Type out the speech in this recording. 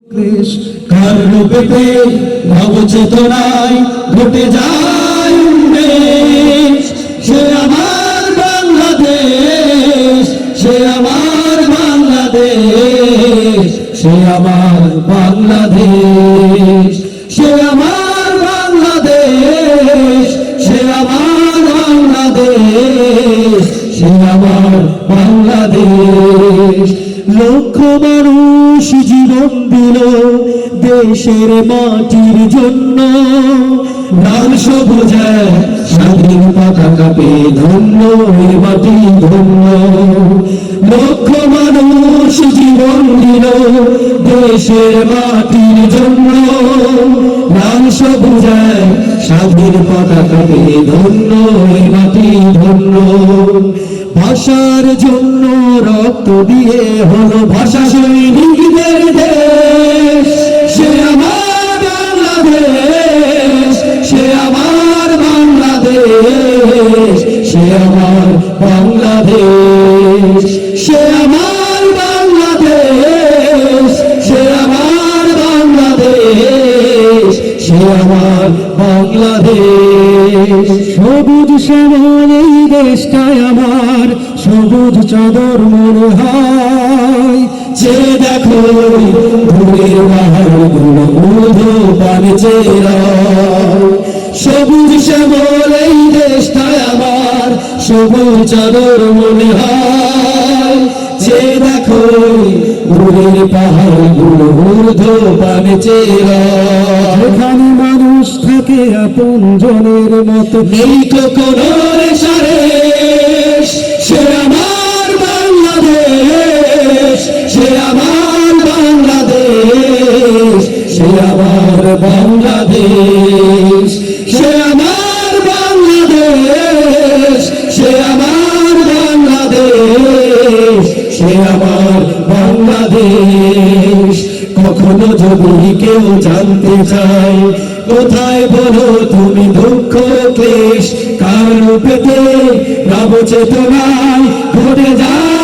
কার রূপেতে নবচেতনায় ঘটে যায় উন্মেষ। সে আমার বাংলাদেশ, সে আমার বাংলাদেশ, সে আমার বাংলাদেশ, সে আমার বাংলাদেশ, সে আমার বাংলাদেশ, সে আমার বাংলাদেশ। লক্ষ মানুষ জীবন দিল দেশের মাটির জন্য, লাল সবুজে স্বাধীন পতাকা পেয়ে ধন্য এ মাটি ধন্য। লক্ষ মানুষ জীবন দিল দেশের মাটির জন্য, লাল সবুজে স্বাধীন পতাকা পেয়ে ধন্য এ মাটি ধন্য। ভাষার জন্য রক্ত দিয়ে হলো ভাষা সৈনিকদের দেশ। সে আমার বাংলাদেশ, সে আমার বাংলাদেশ, সে আমার বাংলাদেশ, সে আমার বাংলাদেশ, সে আমার বাংলাদেশ, সে আমার বাংলাদেশ। সবুজ শ্যামল এই দেশটায় আমার সবুজ চাদর মনে হয়। যে দেখো দূরের পাহাড়গুলো ঊর্ধ্ব পানে চেরা, সবুজ শ্যামল এই দেশটায় আমার সবুজ চাদর মনে হয়। যে দেখো দূরের পাহাড়গুলো ঊর্ধ্ব পানে চেরা, যেখানে মানুষ থাকে আপন জনের মতো, নেই তো কোনো রেশারেশ। সে আমার বাংলাদেশ, সে আমার বাংলাদেশ, সে আমার বাংলাদেশ, সে আমার বাংলাদেশ, সে আমার বাংলাদেশ, সে আমার বাংলাদেশ। কখনো যদি কেউ জানতে চায় কোথায় বলো তুমি দুঃখ ক্লেশ, কার রূপেতে নবচেতনায় ঘটে যায়